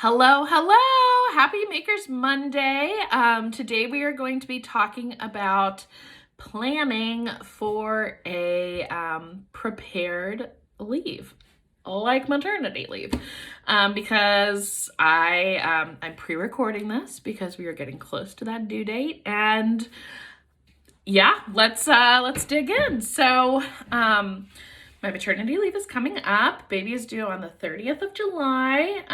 Hello, hello! Happy Makers Monday. Today we are going to be talking about planning for a prepared leave, like maternity leave, because I'm pre-recording this because we are getting close to that due date, and yeah, let's dig in. So, my maternity leave is coming up. Baby is due on the 30th of July.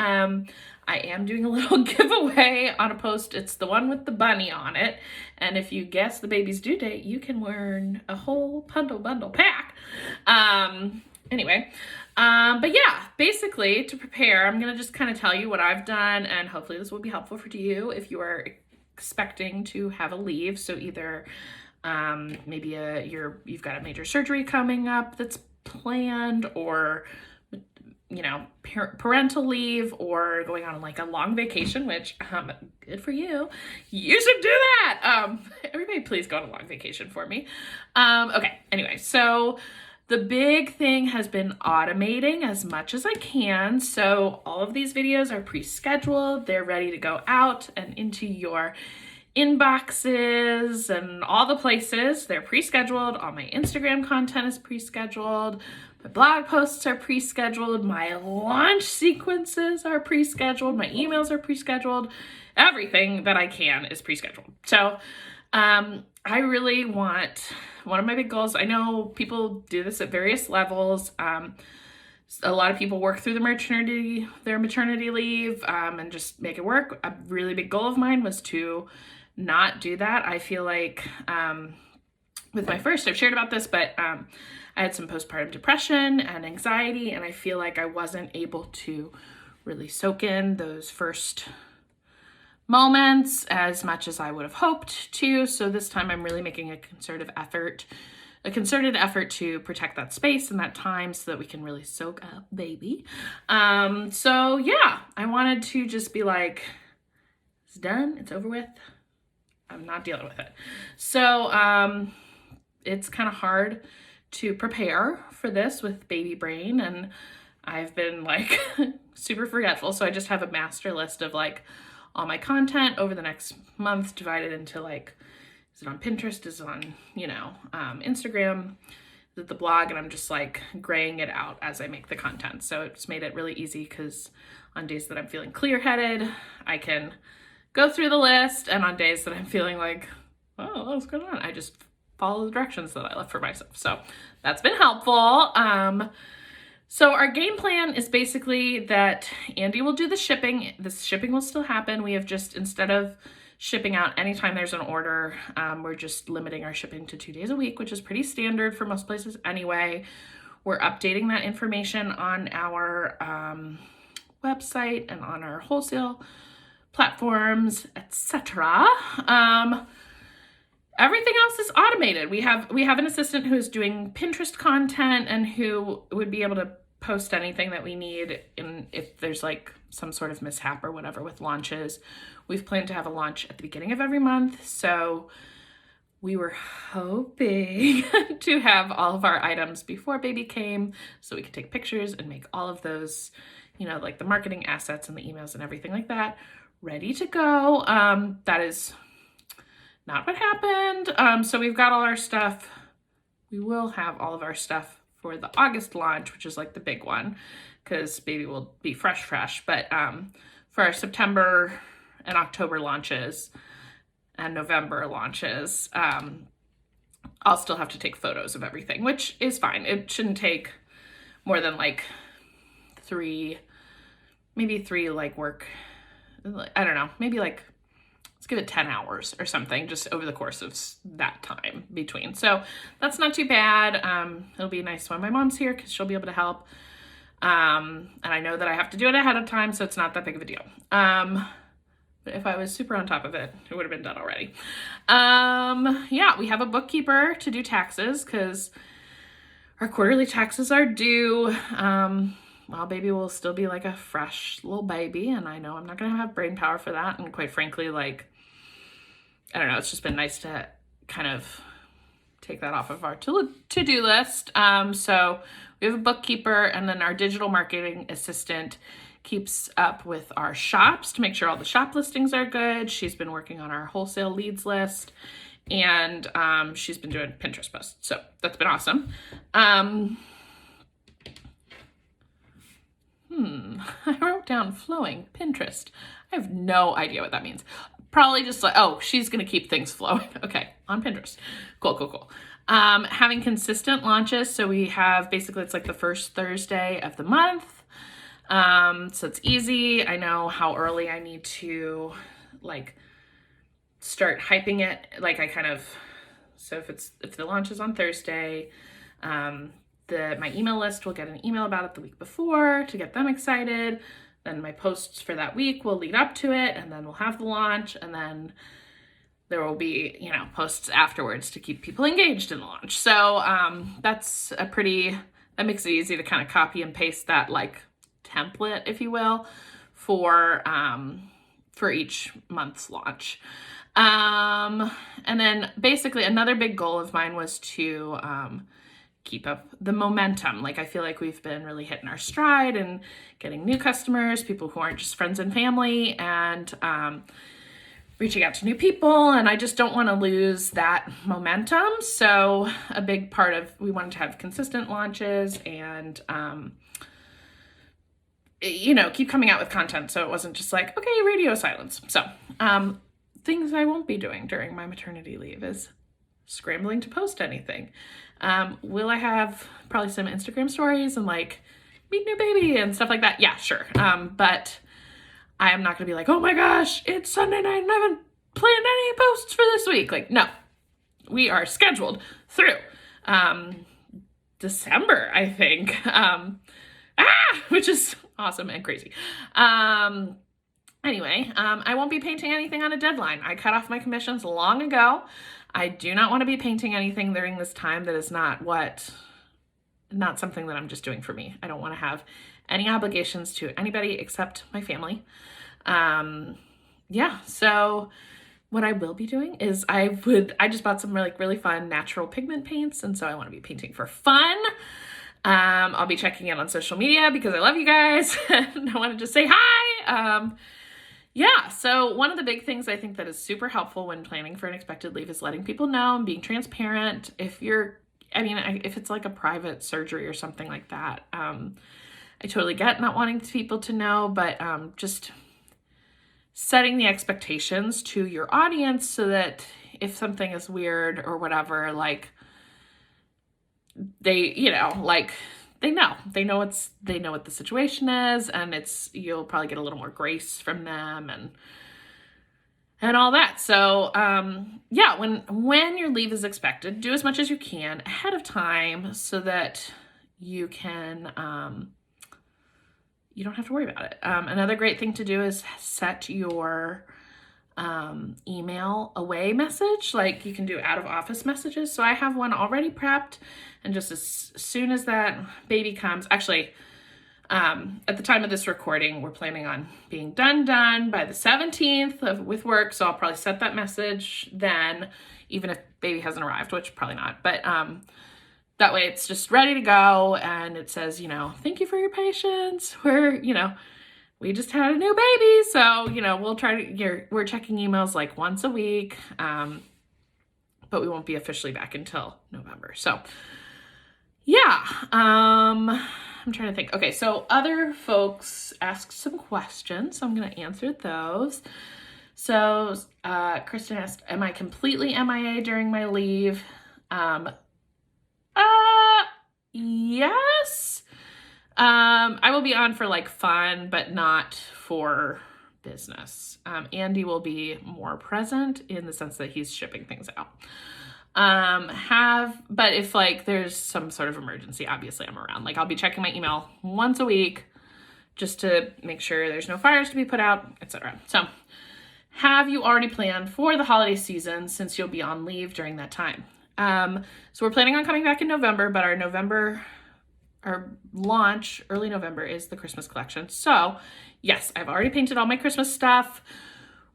I am doing a little giveaway on a post. It's the one with the bunny on it. And if you guess the baby's due date, you can win a whole bundle pack. Anyway, but yeah, basically to prepare, I'm going to just kind of tell you what I've done, and hopefully this will be helpful for you if you are expecting to have a leave. So either maybe you've got a major surgery coming up that's planned, or parental leave, or going on like a long vacation, which good for you. You should do that. Everybody please go on a long vacation for me. Okay, anyway, so the big thing has been automating as much as I can. So all of these videos are pre-scheduled. They're ready to go out and into your inboxes and all the places. They're pre-scheduled. All my Instagram content is pre-scheduled. My blog posts are pre-scheduled. My launch sequences are pre-scheduled. My emails are pre-scheduled. Everything that I can is pre-scheduled. So I really want, one of my big goals, I know people do this at various levels. A lot of people work through their maternity leave and just make it work. A really big goal of mine was to not do that. I feel like with my first, I've shared about this, but I had some postpartum depression and anxiety, and I feel like I wasn't able to really soak in those first moments as much as I would have hoped to. So this time I'm really making a concerted effort to protect that space and that time so that we can really soak up baby. So yeah, I wanted to just be like, it's done, it's over with. I'm not dealing with it. So it's kind of hard to prepare for this with baby brain, and I've been like super forgetful. So I just have a master list of like all my content over the next month, divided into like, is it on Pinterest, is it on, Instagram, is it the blog, and I'm just like graying it out as I make the content. So it's made it really easy because on days that I'm feeling clear-headed, I can go through the list, and on days that I'm feeling like, oh, what's going on, I just follow the directions that I left for myself. So that's been helpful. So our game plan is basically that Andy will do the shipping. The shipping will still happen. We have just, instead of shipping out anytime there's an order, we're just limiting our shipping to 2 days a week, which is pretty standard for most places anyway. We're updating that information on our website and on our wholesale platforms, etc. Everything else is automated. We have an assistant who is doing Pinterest content and who would be able to post anything that we need if there's like some sort of mishap or whatever with launches. We've planned to have a launch at the beginning of every month, so we were hoping to have all of our items before baby came so we could take pictures and make all of those, like the marketing assets and the emails and everything like that ready to go. That is not what happened. So we've got all our stuff. We will have all of our stuff for the August launch, which is like the big one, because baby will be fresh. But for our September and October launches and November launches, I'll still have to take photos of everything, which is fine. It shouldn't take more than like maybe three like work. I don't know, maybe like, let's give it 10 hours or something just over the course of that time between. So that's not too bad. It'll be nice when my mom's here because she'll be able to help. And I know that I have to do it ahead of time, so it's not that big of a deal. But if I was super on top of it, it would have been done already. Yeah, we have a bookkeeper to do taxes because our quarterly taxes are due. Well, baby will still be like a fresh little baby, and I know I'm not gonna have brain power for that. And quite frankly, like, I don't know, it's just been nice to kind of take that off of our to-do list. So we have a bookkeeper, and then our digital marketing assistant keeps up with our shops to make sure all the shop listings are good. She's been working on our wholesale leads list, and she's been doing Pinterest posts. So that's been awesome. I wrote down flowing Pinterest. I have no idea what that means. Probably just like, oh, she's going to keep things flowing. Okay, on Pinterest. Cool. Having consistent launches. So we have, basically, it's like the first Thursday of the month. So it's easy. I know how early I need to like start hyping it. Like so if the launch is on Thursday, my email list will get an email about it the week before to get them excited. Then my posts for that week will lead up to it, and then we'll have the launch, and then there will be, posts afterwards to keep people engaged in the launch. So that makes it easy to kind of copy and paste that like template, if you will, for each month's launch. And then basically another big goal of mine was to keep up the momentum. Like, I feel like we've been really hitting our stride and getting new customers, people who aren't just friends and family, and reaching out to new people. And I just don't want to lose that momentum. So a big part of, we wanted to have consistent launches and, keep coming out with content. So it wasn't just like, okay, radio silence. So things I won't be doing during my maternity leave is scrambling to post anything. Will I have probably some Instagram stories and like meet new baby and stuff like that? Yeah, sure. But I am not going to be like, oh my gosh, it's Sunday night and I haven't planned any posts for this week. Like, no, we are scheduled through December, I think, which is awesome and crazy. Anyway, I won't be painting anything on a deadline. I cut off my commissions long ago. I do not want to be painting anything during this time that is not something that I'm just doing for me. I don't want to have any obligations to anybody except my family. So what I will be doing is I just bought some really fun natural pigment paints, and so I want to be painting for fun. I'll be checking in on social media because I love you guys and I want to just say hi. So one of the big things I think that is super helpful when planning for an expected leave is letting people know and being transparent. If it's like a private surgery or something like that, I totally get not wanting people to know, but just setting the expectations to your audience so that if something is weird or whatever, like they know what the situation is, and you'll probably get a little more grace from them and all that. So, when your leave is expected, do as much as you can ahead of time so that you can, you don't have to worry about it. Another great thing to do is set your email away message. Like, you can do out of office messages. So I have one already prepped, and just as soon as that baby comes, actually, at the time of this recording, we're planning on being done by the 17th with work. So I'll probably set that message then, even if baby hasn't arrived, which probably not. But that way it's just ready to go. And it says, thank you for your patience. We just had a new baby. So, we're checking emails like once a week. But we won't be officially back until November. So I'm trying to think. Okay, so other folks asked some questions, so I'm going to answer those. So Kristen asked, am I completely MIA during my leave? Yes. I will be on for like fun, but not for business. Andy will be more present in the sense that he's shipping things out. But if like there's some sort of emergency, obviously I'm around. Like, I'll be checking my email once a week just to make sure there's no fires to be put out, etc. So have you already planned for the holiday season since you'll be on leave during that time? So we're planning on coming back in November, but our launch early November is the Christmas collection. So yes, I've already painted all my Christmas stuff.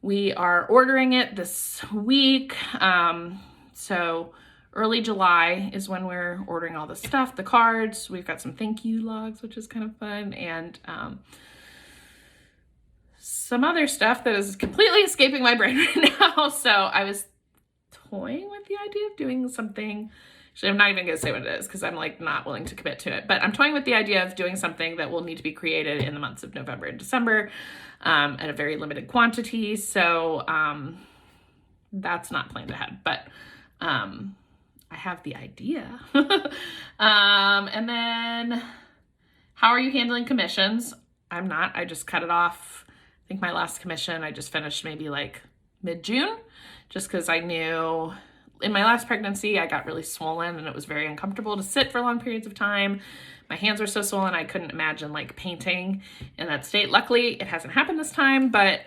We are ordering it this week. So early July is when we're ordering all the stuff, the cards. We've got some thank you logs, which is kind of fun, and some other stuff that is completely escaping my brain right now. So I was toying with the idea of doing something. Actually, I'm not even gonna say what it is because I'm like not willing to commit to it, but I'm toying with the idea of doing something that will need to be created in the months of November and December at a very limited quantity. So that's not planned ahead, but I have the idea. And then how are you handling commissions? I'm not. I just cut it off. I think my last commission I just finished maybe like mid-June, just because I knew in my last pregnancy I got really swollen and it was very uncomfortable to sit for long periods of time. My hands were so swollen I couldn't imagine like painting in that state. Luckily it hasn't happened this time, but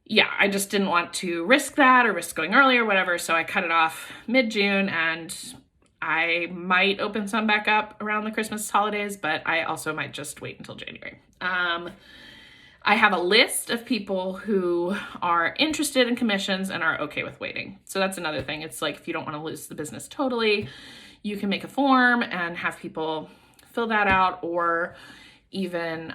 yeah, I just didn't want to risk that or risk going early or whatever, so I cut it off mid-June, and I might open some back up around the Christmas holidays, but I also might just wait until January. I have a list of people who are interested in commissions and are okay with waiting. So that's another thing. It's like if you don't want to lose the business totally, you can make a form and have people fill that out, or even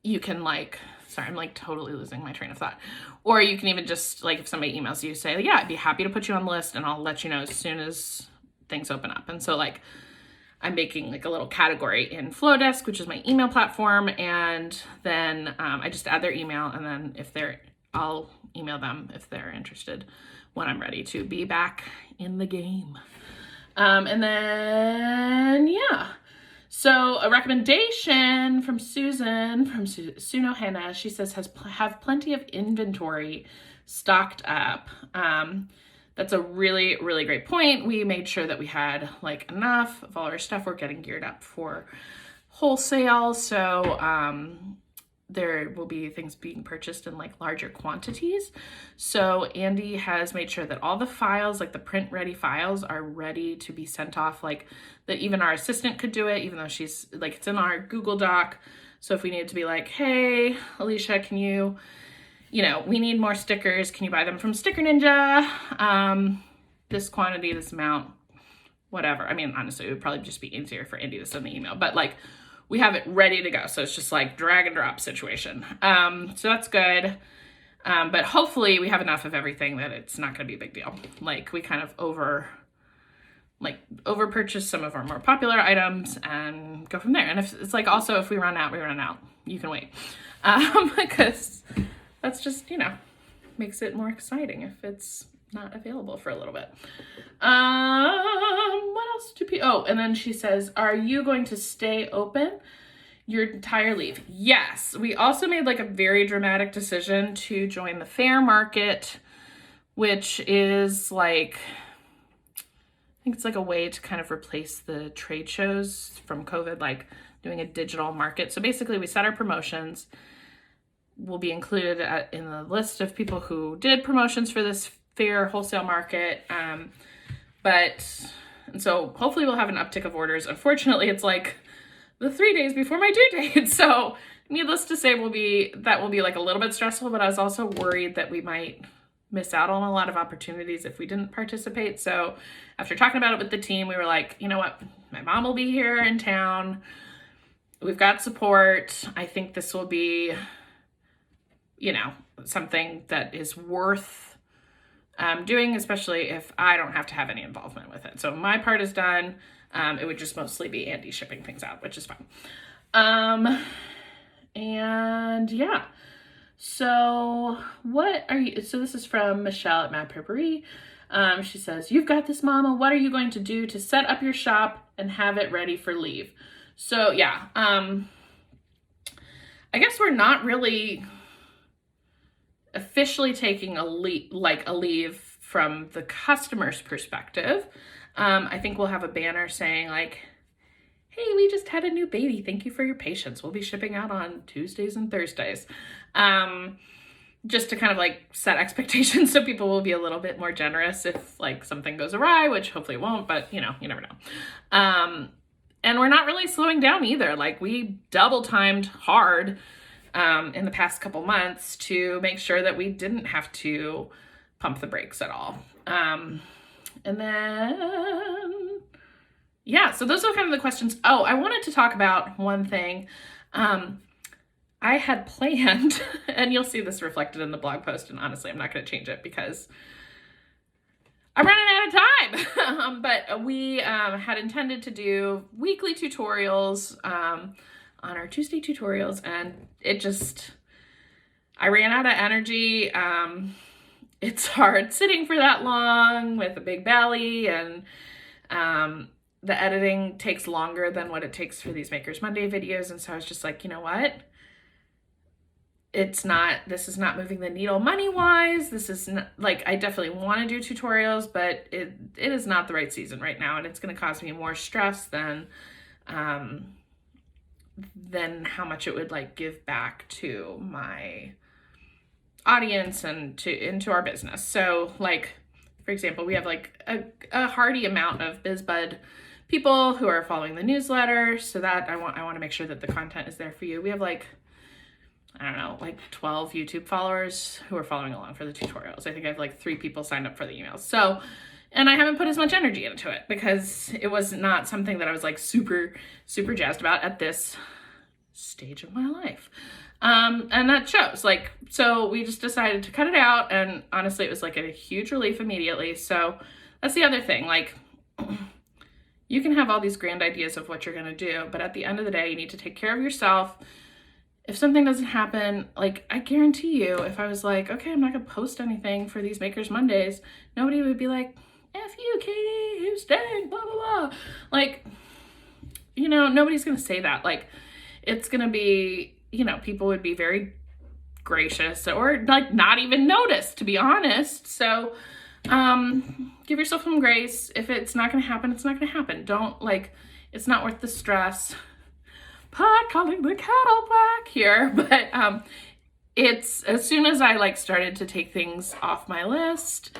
you can like, sorry, I'm like totally losing my train of thought. Or you can even just like, if somebody emails you, say, yeah, I'd be happy to put you on the list and I'll let you know as soon as things open up. And so like, I'm making like a little category in Flowdesk, which is my email platform. And then I just add their email, and then I'll email them if they're interested when I'm ready to be back in the game. And then, yeah. So a recommendation from Susan, from Suno Henna, she says, have plenty of inventory stocked up. That's a really, really great point. We made sure that we had like enough of all our stuff. We're getting geared up for wholesale. So there will be things being purchased in like larger quantities. So Andy has made sure that all the files, like the print ready files, are ready to be sent off. Like that even our assistant could do it, even though she's like, it's in our Google Doc. So if we needed to be like, hey, Alicia, can you know, we need more stickers. Can you buy them from Sticker Ninja? This quantity, this amount, whatever. I mean, honestly, it would probably just be easier for Andy to send the email, but like we have it ready to go. So it's just like drag and drop situation. So that's good. But hopefully we have enough of everything that it's not going to be a big deal. Like we kind of over purchase some of our more popular items and go from there. And if it's like, also if we run out, we run out. You can wait. Because that's just, you know, makes it more exciting if it's not available for a little bit. What else do people, oh, and then she says, are you going to stay open your entire leave? Yes. We also made like a very dramatic decision to join the fair market, which is like, I think it's like a way to kind of replace the trade shows from COVID, like doing a digital market. So basically we set our promotions. Will be included in the list of people who did promotions for this fair wholesale market. And so hopefully we'll have an uptick of orders. Unfortunately, it's like the 3 days before my due date. So needless to say, that will be like a little bit stressful, but I was also worried that we might miss out on a lot of opportunities if we didn't participate. So after talking about it with the team, we were like, you know what, my mom will be here in town. We've got support. I think this will be, you know, something that is worth doing, especially if I don't have to have any involvement with it. So my part is done. It would just mostly be Andy shipping things out, which is fine. And yeah, so so this is from Michelle at Mad Purperie. She says, you've got this, mama. What are you going to do to set up your shop and have it ready for leave? So yeah, I guess we're not really officially taking a leave from the customer's perspective. I think we'll have a banner saying like, hey, we just had a new baby. Thank you for your patience. We'll be shipping out on Tuesdays and Thursdays. Just to kind of like set expectations so people will be a little bit more generous if like something goes awry, which hopefully it won't, but you know, you never know. And we're not really slowing down either. Like we double timed hard in the past couple months to make sure that we didn't have to pump the brakes at all. And then, yeah, so those are kind of the questions. Oh, I wanted to talk about one thing. I had planned, and you'll see this reflected in the blog post, and honestly, I'm not going to change it because I'm running out of time. But we had intended to do weekly tutorials on our Tuesday tutorials, and I ran out of energy. It's hard sitting for that long with a big belly, and the editing takes longer than what it takes for these Makers Monday videos. And so I was just like, you know what? This is not moving the needle money-wise. This is not, like, I definitely want to do tutorials, but it is not the right season right now. And it's going to cause me more stress than how much it would like give back to my audience and into our business. So like, for example, we have like a hearty amount of BizBud people who are following the newsletter, so that I want to make sure that the content is there for you. We have like, I don't know, like 12 YouTube followers who are following along for the tutorials. I think I have like 3 people signed up for the emails. So, and I haven't put as much energy into it because it was not something that I was like super, super jazzed about at this stage of my life. And that shows, like, so we just decided to cut it out, and honestly, it was like a huge relief immediately. So that's the other thing, like, you can have all these grand ideas of what you're going to do, but at the end of the day, you need to take care of yourself. If something doesn't happen, like, I guarantee you, if I was like, okay, I'm not going to post anything for these Makers Mondays, nobody would be like, F you, Katie, who's staying, blah, blah, blah. Like, you know, nobody's going to say that. Like, it's going to be, you know, people would be very gracious or like not even notice, to be honest. So give yourself some grace. If it's not going to happen, it's not going to happen. Don't, like, it's not worth the stress. Pot calling the kettle black here. But it's, as soon as I like started to take things off my list,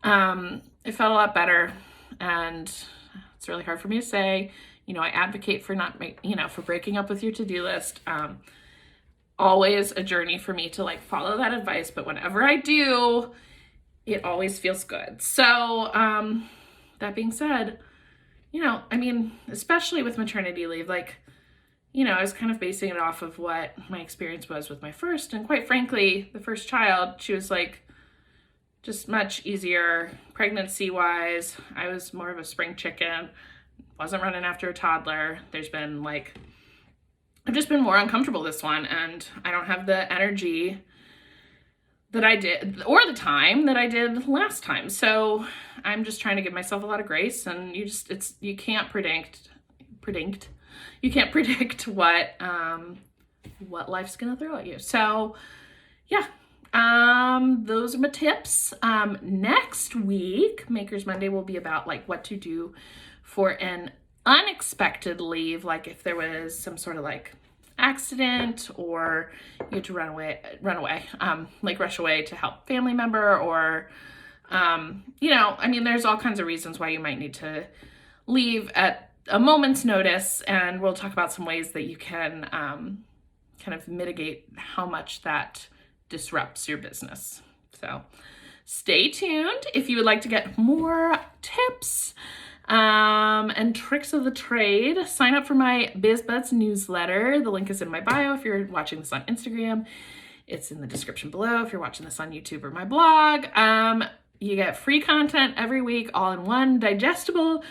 it felt a lot better. And it's really hard for me to say. You know, I advocate for for breaking up with your to-do list. Always a journey for me to like follow that advice, but whenever I do, it always feels good. So that being said, you know, I mean, especially with maternity leave, like, you know, I was kind of basing it off of what my experience was with my first, and quite frankly, the first child, she was like just much easier pregnancy wise. I was more of a spring chicken, wasn't running after a toddler. There's been like, I've just been more uncomfortable this one, and I don't have the energy that I did, or the time that I did last time. So I'm just trying to give myself a lot of grace, and you can't predict what life's gonna throw at you. So yeah, those are my tips. Next week, Makers Monday will be about like what to do for an unexpected leave, like if there was some sort of like accident, or you had to run away, like rush away to help family member, or you know, I mean, there's all kinds of reasons why you might need to leave at a moment's notice, and we'll talk about some ways that you can kind of mitigate how much that disrupts your business. So stay tuned. If you would like to get more tips and tricks of the trade, sign up for my BizBuds newsletter. The link is in my bio if you're watching this on Instagram. It's in the description below if you're watching this on YouTube or my blog. You get free content every week, all in one digestible,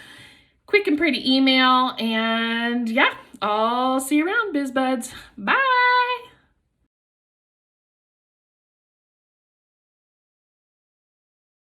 quick and pretty email. And yeah, I'll see you around, BizBuds. Bye.